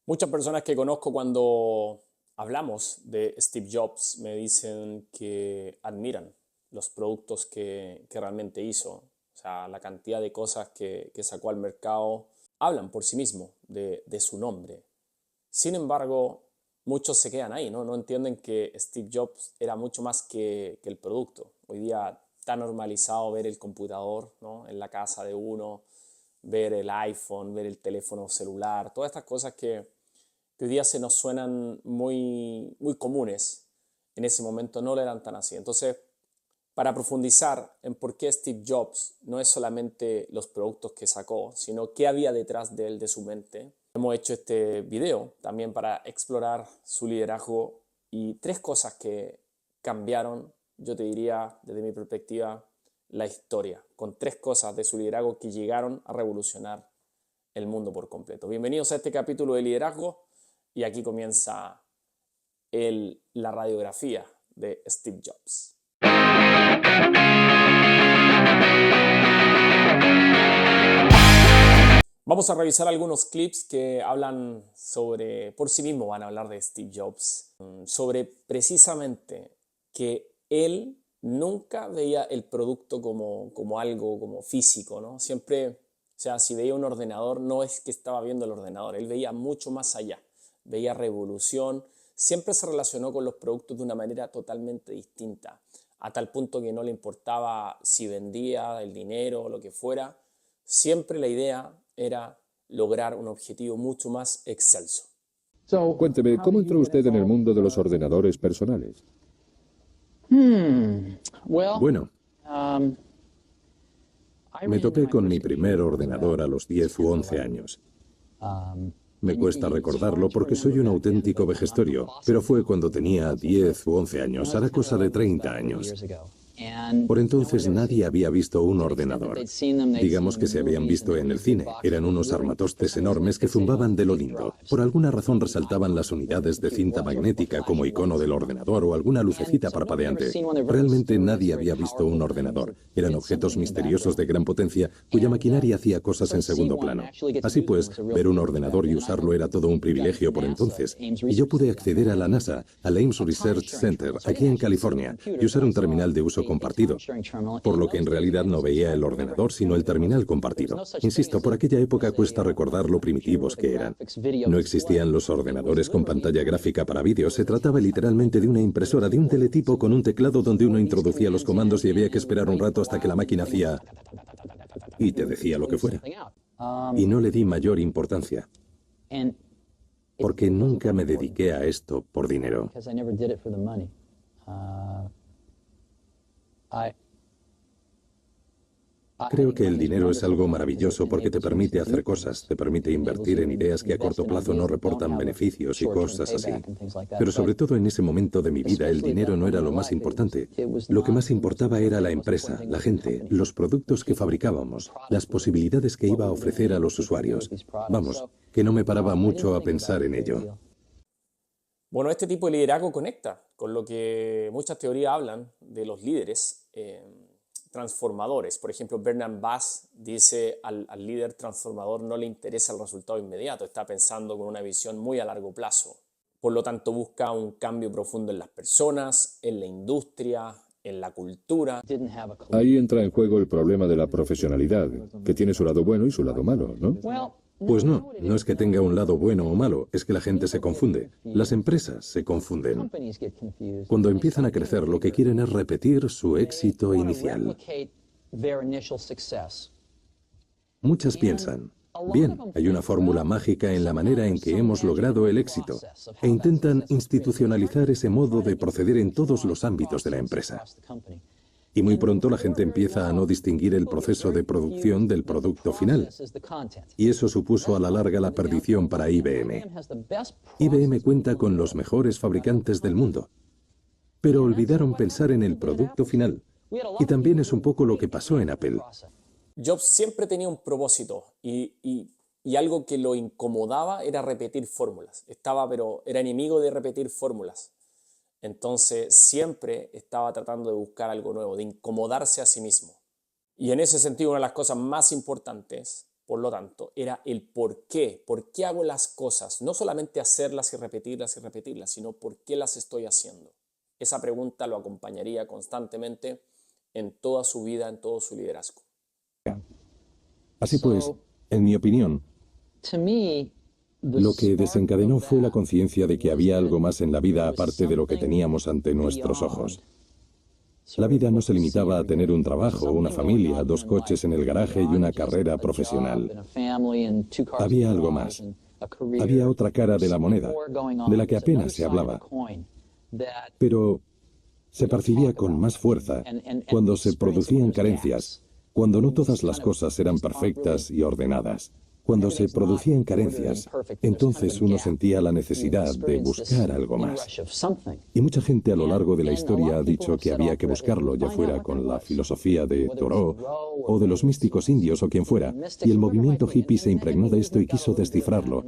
Muchas personas que conozco cuando hablamos de Steve Jobs me dicen que admiran los productos que realmente hizo. O sea, la cantidad de cosas que sacó al mercado hablan por sí mismo de su nombre. Sin embargo, muchos se quedan ahí, ¿no? No entienden que Steve Jobs era mucho más que el producto. Hoy día está normalizado ver el computador, ¿no?, en la casa de uno, ver el iPhone, ver el teléfono celular, todas estas cosas que hoy día se nos suenan muy comunes. En ese momento no lo eran tan así. Entonces, para profundizar en por qué Steve Jobs no es solamente los productos que sacó, sino qué había detrás de él, de su mente, hemos hecho este video también para explorar su liderazgo y tres cosas que cambiaron, yo te diría, desde mi perspectiva, la historia, con tres cosas de su liderazgo que llegaron a revolucionar el mundo por completo. Bienvenidos a este capítulo de liderazgo y aquí comienza la radiografía de Steve Jobs. Vamos a revisar algunos clips que hablan sobre, por sí mismo van a hablar de Steve Jobs, sobre precisamente que él nunca veía el producto como algo como físico, ¿no? Siempre, o sea, si veía un ordenador, no es que estaba viendo el ordenador, él veía mucho más allá, veía revolución, siempre se relacionó con los productos de una manera totalmente distinta, a tal punto que no le importaba si vendía el dinero o lo que fuera, siempre la idea era lograr un objetivo mucho más excelso. Cuénteme, ¿cómo entró usted en el mundo de los ordenadores personales? Bueno, me topé con mi primer ordenador a los 10 u 11 años. Me cuesta recordarlo porque soy un auténtico vejestorio, pero fue cuando tenía 10 u 11 años, hará cosa de 30 años. Por entonces nadie había visto un ordenador. Digamos que se habían visto en el cine. Eran unos armatostes enormes que zumbaban de lo lindo. Por alguna razón resaltaban las unidades de cinta magnética como icono del ordenador o alguna lucecita parpadeante. Realmente nadie había visto un ordenador. Eran objetos misteriosos de gran potencia cuya maquinaria hacía cosas en segundo plano. Así pues, ver un ordenador y usarlo era todo un privilegio por entonces. Y yo pude acceder a la NASA, al Ames Research Center, aquí en California, y usar un terminal de uso compartido, por lo que en realidad no veía el ordenador sino el terminal compartido. Insisto, por aquella época cuesta recordar lo primitivos que eran. No existían los ordenadores con pantalla gráfica para vídeo, se trataba literalmente de una impresora, de un teletipo con un teclado donde uno introducía los comandos y había que esperar un rato hasta que la máquina hacía y te decía lo que fuera. Y no le di mayor importancia, porque nunca me dediqué a esto por dinero. Creo que el dinero es algo maravilloso porque te permite hacer cosas, te permite invertir en ideas que a corto plazo no reportan beneficios y cosas así. Pero sobre todo en ese momento de mi vida el dinero no era lo más importante. Lo que más importaba era la empresa, la gente, los productos que fabricábamos, las posibilidades que iba a ofrecer a los usuarios. Vamos, que no me paraba mucho a pensar en ello. Bueno, este tipo de liderazgo conecta con lo que muchas teorías hablan de los líderes transformadores. Por ejemplo, Bernard Bass dice al líder transformador no le interesa el resultado inmediato, está pensando con una visión muy a largo plazo. Por lo tanto, busca un cambio profundo en las personas, en la industria, en la cultura. Ahí entra en juego el problema de la profesionalidad, que tiene su lado bueno y su lado malo, ¿no? Pues no, no es que tenga un lado bueno o malo, es que la gente se confunde. Las empresas se confunden. Cuando empiezan a crecer, lo que quieren es repetir su éxito inicial. Muchas piensan, bien, hay una fórmula mágica en la manera en que hemos logrado el éxito, e intentan institucionalizar ese modo de proceder en todos los ámbitos de la empresa. Y muy pronto la gente empieza a no distinguir el proceso de producción del producto final. Y eso supuso a la larga la perdición para IBM. IBM cuenta con los mejores fabricantes del mundo, pero olvidaron pensar en el producto final. Y también es un poco lo que pasó en Apple. Jobs siempre tenía un propósito y algo que lo incomodaba era repetir fórmulas. Era enemigo de repetir fórmulas. Entonces siempre estaba tratando de buscar algo nuevo, de incomodarse a sí mismo. Y en ese sentido, una de las cosas más importantes por lo tanto, era el por qué hago las cosas, no solamente hacerlas y repetirlas, sino por qué las estoy haciendo. Esa pregunta lo acompañaría constantemente en toda su vida, en todo su liderazgo. Así pues, en mi opinión, lo que desencadenó fue la conciencia de que había algo más en la vida aparte de lo que teníamos ante nuestros ojos. La vida no se limitaba a tener un trabajo, una familia, 2 coches en el garaje y una carrera profesional. Había algo más. Había otra cara de la moneda, de la que apenas se hablaba. Pero se percibía con más fuerza cuando se producían carencias, cuando no todas las cosas eran perfectas y ordenadas. Cuando se producían carencias, entonces uno sentía la necesidad de buscar algo más. Y mucha gente a lo largo de la historia ha dicho que había que buscarlo, ya fuera con la filosofía de Thoreau o de los místicos indios o quien fuera. Y el movimiento hippie se impregnó de esto y quiso descifrarlo.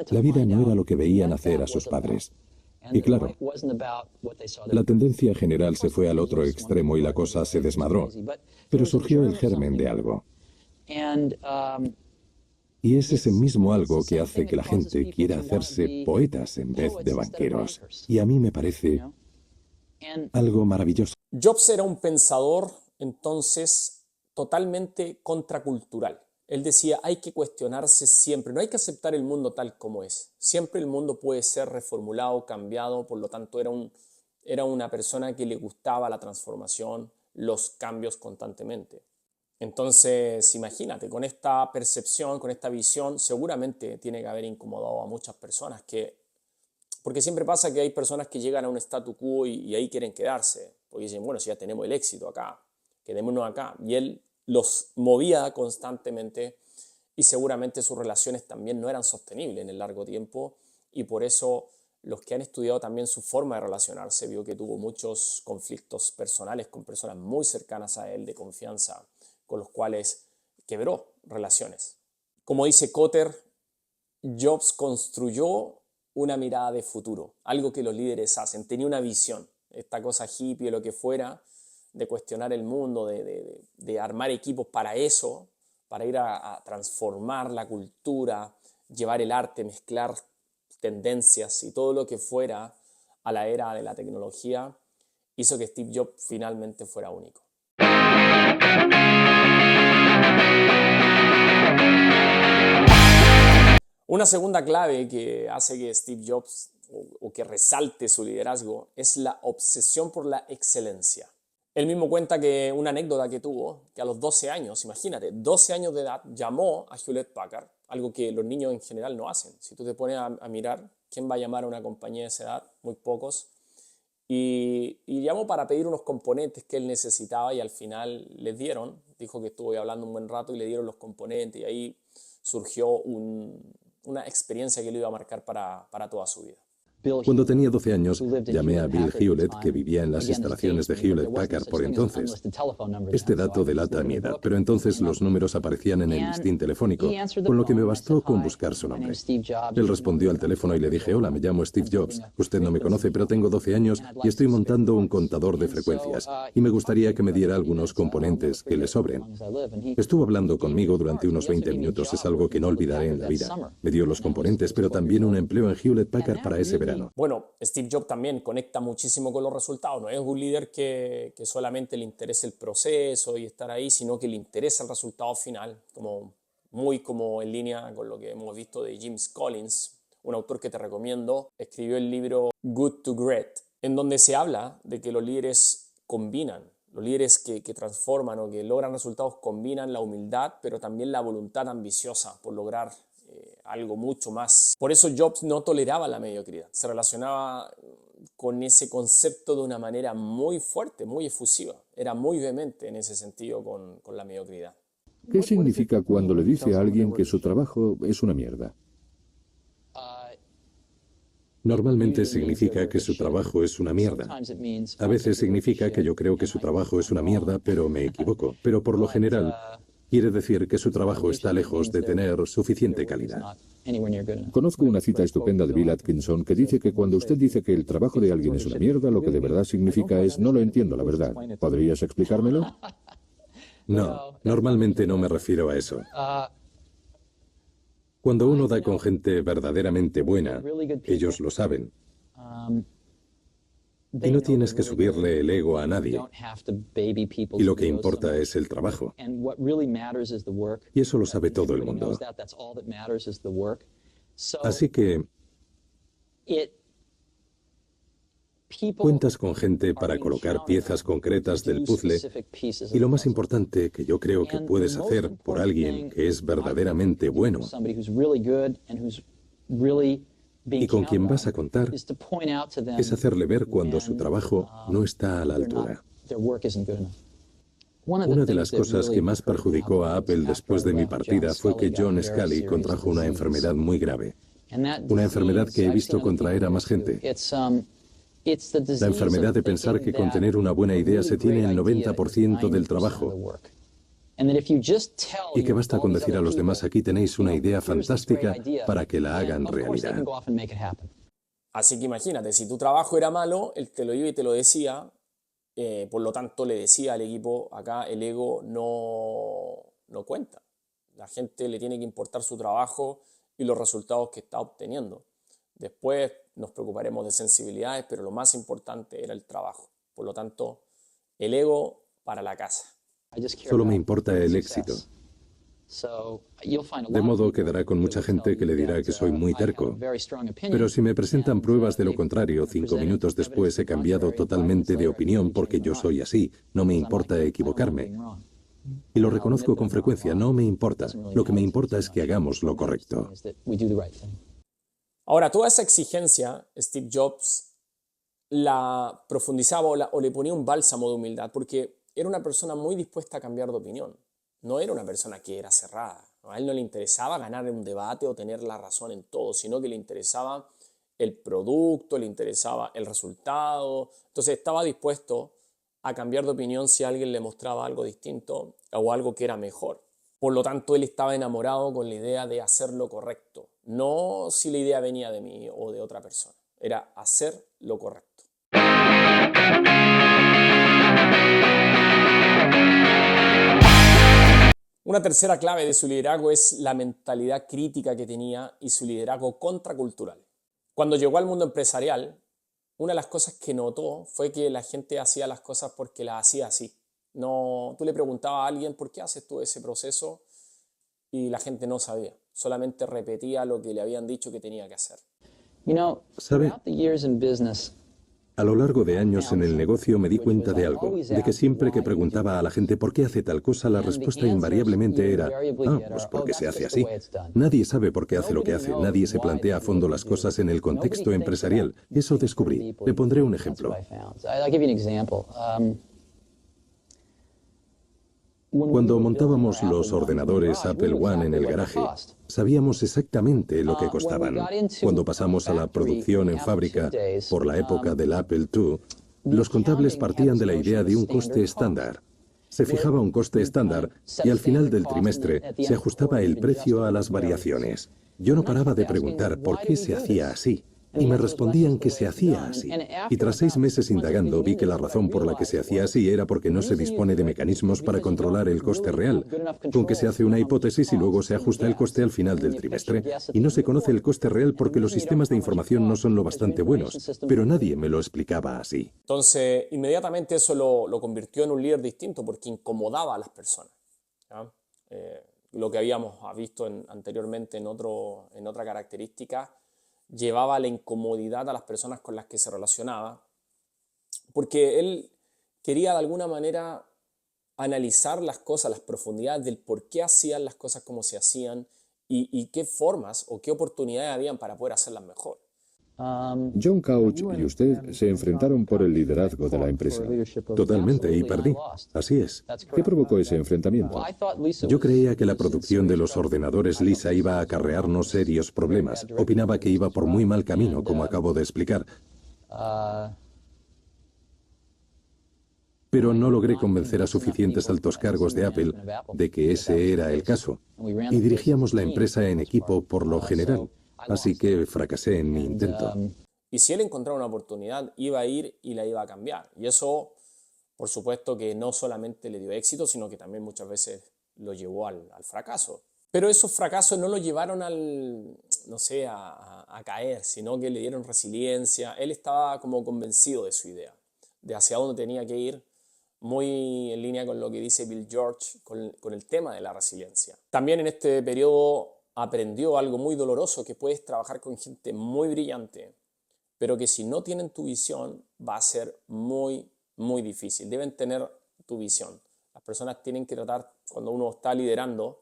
La vida no era lo que veían hacer a sus padres. Y claro, la tendencia general se fue al otro extremo y la cosa se desmadró. Pero surgió el germen de algo. Y es ese mismo algo que hace que la gente quiera hacerse poetas en vez de banqueros. Y a mí me parece algo maravilloso. Jobs era un pensador, entonces, totalmente contracultural. Él decía, hay que cuestionarse siempre, no hay que aceptar el mundo tal como es. Siempre el mundo puede ser reformulado, cambiado, por lo tanto era una persona que le gustaba la transformación, los cambios constantemente. Entonces, imagínate, con esta percepción, con esta visión, seguramente tiene que haber incomodado a muchas personas, porque siempre pasa que hay personas que llegan a un statu quo y ahí quieren quedarse, porque dicen, bueno, si ya tenemos el éxito acá, quedémonos acá. Y él los movía constantemente y seguramente sus relaciones también no eran sostenibles en el largo tiempo y por eso los que han estudiado también su forma de relacionarse vio que tuvo muchos conflictos personales con personas muy cercanas a él, de confianza, con los cuales quebró relaciones. Como dice Kotter, Jobs construyó una mirada de futuro, algo que los líderes hacen, tenía una visión, esta cosa hippie o lo que fuera, de cuestionar el mundo, de armar equipos para eso, para ir a transformar la cultura, llevar el arte, mezclar tendencias y todo lo que fuera a la era de la tecnología, hizo que Steve Jobs finalmente fuera único. Una segunda clave que hace que Steve Jobs o que resalte su liderazgo es la obsesión por la excelencia. Él mismo cuenta que una anécdota que tuvo, que a los 12 años, imagínate, 12 años de edad, llamó a Hewlett Packard, algo que los niños en general no hacen. Si tú te pones a mirar, ¿quién va a llamar a una compañía de esa edad? Muy pocos. Y llamó para pedir unos componentes que él necesitaba y al final les dieron. Dijo que estuvo hablando un buen rato y le dieron los componentes y ahí surgió una experiencia que le iba a marcar para toda su vida. Cuando tenía 12 años, llamé a Bill Hewlett, que vivía en las instalaciones de Hewlett Packard por entonces. Este dato delata mi edad, pero entonces los números aparecían en el listín telefónico, con lo que me bastó con buscar su nombre. Él respondió al teléfono y le dije, hola, me llamo Steve Jobs. Usted no me conoce, pero tengo 12 años y estoy montando un contador de frecuencias, y me gustaría que me diera algunos componentes que le sobren. Estuvo hablando conmigo durante unos 20 minutos, es algo que no olvidaré en la vida. Me dio los componentes, pero también un empleo en Hewlett Packard para ese verano. Bueno, Steve Jobs también conecta muchísimo con los resultados. No es un líder que solamente le interese el proceso y estar ahí, sino que le interesa el resultado final, muy como en línea con lo que hemos visto de James Collins, un autor que te recomiendo. Escribió el libro Good to Great, en donde se habla de que los líderes combinan, los líderes que transforman o que logran resultados combinan la humildad, pero también la voluntad ambiciosa por lograr algo mucho más. Por eso Jobs no toleraba la mediocridad. Se relacionaba con ese concepto de una manera muy fuerte, muy efusiva. Era muy vehemente en ese sentido con la mediocridad. ¿Qué significa cuando le dice a alguien que su trabajo es una mierda? Normalmente significa que su trabajo es una mierda. A veces significa que yo creo que su trabajo es una mierda, pero me equivoco. Pero por lo general, quiere decir que su trabajo está lejos de tener suficiente calidad. Conozco una cita estupenda de Bill Atkinson que dice que cuando usted dice que el trabajo de alguien es una mierda, lo que de verdad significa es no lo entiendo, la verdad. ¿Podrías explicármelo? No, normalmente no me refiero a eso. Cuando uno da con gente verdaderamente buena, ellos lo saben. Y no tienes que subirle el ego a nadie. Y lo que importa es el trabajo. Y eso lo sabe todo el mundo. Así que cuentas con gente para colocar piezas concretas del puzzle. Y lo más importante que yo creo que puedes hacer por alguien que es verdaderamente bueno y con quien vas a contar es hacerle ver cuando su trabajo no está a la altura. Una de las cosas que más perjudicó a Apple después de mi partida fue que John Sculley contrajo una enfermedad muy grave. Una enfermedad que he visto contraer a más gente. La enfermedad de pensar que con tener una buena idea se tiene el 90% del trabajo. Y que basta con decir a los demás, aquí tenéis una idea fantástica para que la hagan realidad. Así que imagínate, si tu trabajo era malo, él te lo iba y te lo decía, por lo tanto le decía al equipo, acá el ego no cuenta. La gente le tiene que importar su trabajo y los resultados que está obteniendo. Después nos preocuparemos de sensibilidades, pero lo más importante era el trabajo. Por lo tanto, el ego para la casa. Solo me importa el éxito. De modo que dará con mucha gente que le dirá que soy muy terco. Pero si me presentan pruebas de lo contrario, 5 minutos después he cambiado totalmente de opinión porque yo soy así. No me importa equivocarme. Y lo reconozco con frecuencia, no me importa. Lo que me importa es que hagamos lo correcto. Ahora, toda esa exigencia, Steve Jobs la profundizaba o le ponía un bálsamo de humildad, porque era una persona muy dispuesta a cambiar de opinión. No era una persona que era cerrada. A él no le interesaba ganar un debate o tener la razón en todo, sino que le interesaba el producto, le interesaba el resultado. Entonces estaba dispuesto a cambiar de opinión si alguien le mostraba algo distinto o algo que era mejor. Por lo tanto, él estaba enamorado con la idea de hacer lo correcto. No si la idea venía de mí o de otra persona. Era hacer lo correcto. Una tercera clave de su liderazgo es la mentalidad crítica que tenía y su liderazgo contracultural. Cuando llegó al mundo empresarial, una de las cosas que notó fue que la gente hacía las cosas porque las hacía así. No, tú le preguntabas a alguien, ¿por qué haces tú ese proceso? Y la gente no sabía. Solamente repetía lo que le habían dicho que tenía que hacer. ¿Sabe? A lo largo de años en el negocio me di cuenta de algo, de que siempre que preguntaba a la gente por qué hace tal cosa, la respuesta invariablemente era, pues porque se hace así. Nadie sabe por qué hace lo que hace, nadie se plantea a fondo las cosas en el contexto empresarial. Eso descubrí. Le pondré un ejemplo. Cuando montábamos los ordenadores Apple I en el garaje, sabíamos exactamente lo que costaban. Cuando pasamos a la producción en fábrica, por la época del Apple II, los contables partían de la idea de un coste estándar. Se fijaba un coste estándar y al final del trimestre se ajustaba el precio a las variaciones. Yo no paraba de preguntar por qué se hacía así. Y me respondían que se hacía así. Y tras 6 meses indagando vi que la razón por la que se hacía así era porque no se dispone de mecanismos para controlar el coste real, con que se hace una hipótesis y luego se ajusta el coste al final del trimestre. Y no se conoce el coste real porque los sistemas de información no son lo bastante buenos, pero nadie me lo explicaba así. Entonces, inmediatamente eso lo convirtió en un líder distinto porque incomodaba a las personas. Lo que habíamos visto anteriormente en otra característica, llevaba la incomodidad a las personas con las que se relacionaba, porque él quería de alguna manera analizar las cosas, las profundidades del por qué hacían las cosas como se hacían y qué formas o qué oportunidades habían para poder hacerlas mejor. John Couch y usted se enfrentaron por el liderazgo de la empresa. Totalmente, y perdí. Así es. ¿Qué provocó ese enfrentamiento? Yo creía que la producción de los ordenadores Lisa iba a acarrearnos serios problemas. Opinaba que iba por muy mal camino, como acabo de explicar. Pero no logré convencer a suficientes altos cargos de Apple de que ese era el caso. Y dirigíamos la empresa en equipo por lo general. Así que fracasé en mi intento. Y si él encontraba una oportunidad, iba a ir y la iba a cambiar. Y eso, por supuesto, que no solamente le dio éxito, sino que también muchas veces lo llevó al fracaso. Pero esos fracasos no lo llevaron no sé, a caer, sino que le dieron resiliencia. Él estaba como convencido de su idea, de hacia dónde tenía que ir, muy en línea con lo que dice Bill George con el tema de la resiliencia. También en este periodo aprendió algo muy doloroso, que puedes trabajar con gente muy brillante, pero que si no tienen tu visión va a ser muy, muy difícil. Deben tener tu visión. Las personas tienen que tratar, cuando uno está liderando,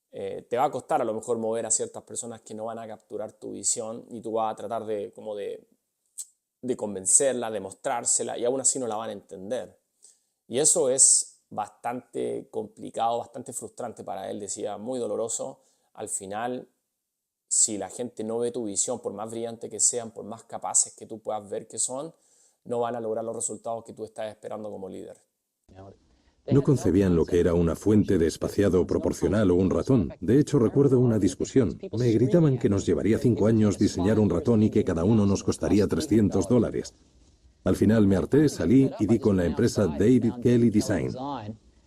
te va a costar a lo mejor mover a ciertas personas que no van a capturar tu visión y tú vas a tratar de convencerla, de mostrársela y aún así no la van a entender. Y eso es bastante complicado, bastante frustrante para él, decía, muy doloroso. Al final, si la gente no ve tu visión, por más brillante que sean, por más capaces que tú puedas ver que son, no van a lograr los resultados que tú estás esperando como líder. No concebían lo que era una fuente de espaciado proporcional o un ratón. De hecho, recuerdo una discusión. Me gritaban que nos llevaría 5 años diseñar un ratón y que cada uno nos costaría $300. Al final me harté, salí y di con la empresa David Kelly Design.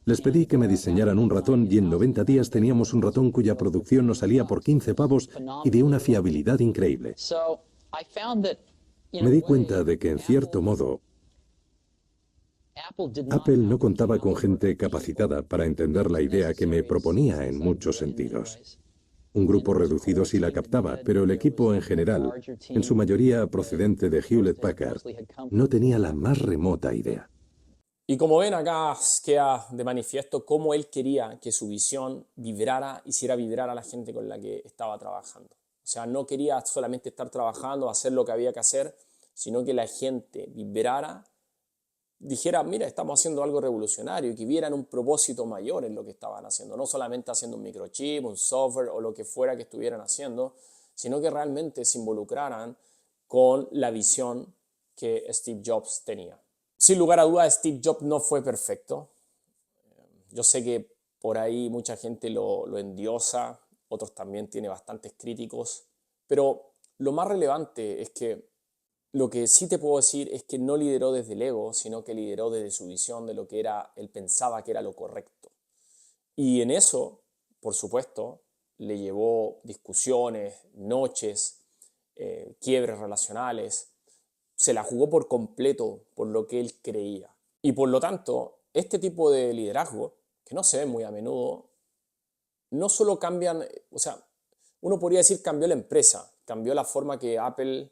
Les pedí que me diseñaran un ratón y en 90 días teníamos un ratón cuya producción nos salía por 15 pavos y de una fiabilidad increíble. Me di cuenta de que, en cierto modo, Apple no contaba con gente capacitada para entender la idea que me proponía en muchos sentidos. Un grupo reducido sí la captaba, pero el equipo en general, en su mayoría procedente de Hewlett Packard, no tenía la más remota idea. Y como ven acá queda de manifiesto cómo él quería que su visión vibrara, hiciera vibrar a la gente con la que estaba trabajando. O sea, no quería solamente estar trabajando, hacer lo que había que hacer, sino que la gente vibrara, dijera, mira, estamos haciendo algo revolucionario, y que vieran un propósito mayor en lo que estaban haciendo. No solamente haciendo un microchip, un software o lo que fuera que estuvieran haciendo, sino que realmente se involucraran con la visión que Steve Jobs tenía. Sin lugar a dudas, Steve Jobs no fue perfecto. Yo sé que por ahí mucha gente lo endiosa, otros también tiene bastantes críticos, pero lo más relevante es que lo que sí te puedo decir es que no lideró desde el ego, sino que lideró desde su visión de lo que él pensaba que era lo correcto. Y en eso, por supuesto, le llevó discusiones, noches, quiebres relacionales. Se la jugó por completo por lo que él creía. Y por lo tanto, este tipo de liderazgo, que no se ve muy a menudo, no solo cambian, o sea, uno podría decir cambió la empresa, cambió la forma que Apple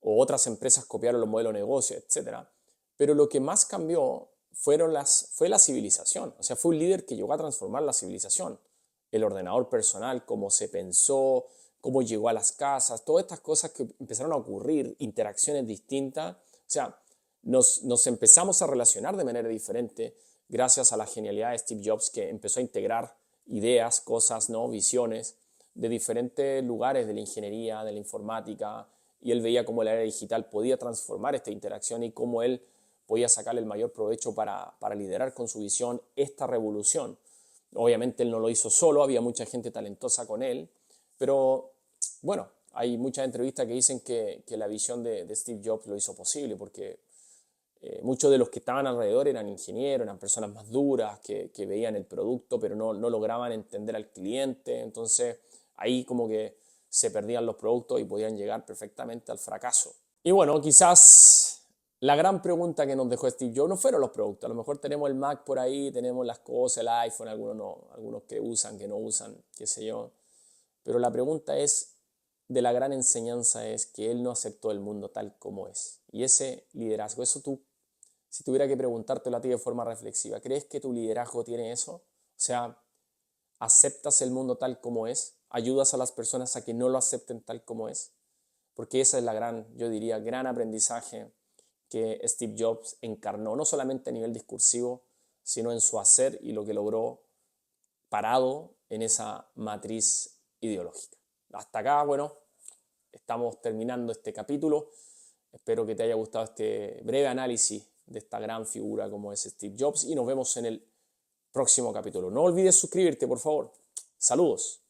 o otras empresas copiaron los modelos de negocio, etc. Pero lo que más cambió fue la civilización. O sea, fue un líder que llegó a transformar la civilización. El ordenador personal, cómo se pensó, cómo llegó a las casas, todas estas cosas que empezaron a ocurrir, interacciones distintas. O sea, nos empezamos a relacionar de manera diferente gracias a la genialidad de Steve Jobs, que empezó a integrar ideas, cosas, ¿no? Visiones de diferentes lugares de la ingeniería, de la informática, y él veía cómo la era digital podía transformar esta interacción y cómo él podía sacarle el mayor provecho para liderar con su visión esta revolución. Obviamente él no lo hizo solo, había mucha gente talentosa con él, pero bueno, hay muchas entrevistas que dicen que la visión de Steve Jobs lo hizo posible, porque muchos de los que estaban alrededor eran ingenieros, eran personas más duras, que veían el producto, pero no lograban entender al cliente. Entonces ahí como que se perdían los productos y podían llegar perfectamente al fracaso. Y bueno, quizás la gran pregunta que nos dejó Steve Jobs no fueron los productos. A lo mejor tenemos el Mac por ahí, tenemos las cosas, el iPhone, algunos no, algunos que usan, que no usan, qué sé yo. Pero la pregunta de la gran enseñanza es que él no aceptó el mundo tal como es. Y ese liderazgo, eso tú, si tuviera que preguntártelo a ti de forma reflexiva, ¿crees que tu liderazgo tiene eso? O sea, ¿aceptas el mundo tal como es? ¿Ayudas a las personas a que no lo acepten tal como es? Porque esa es la yo diría, gran aprendizaje que Steve Jobs encarnó, no solamente a nivel discursivo, sino en su hacer y lo que logró parado en esa matriz ideológica. Hasta acá, bueno, estamos terminando este capítulo. Espero que te haya gustado este breve análisis de esta gran figura como es Steve Jobs y nos vemos en el próximo capítulo. No olvides suscribirte, por favor. Saludos.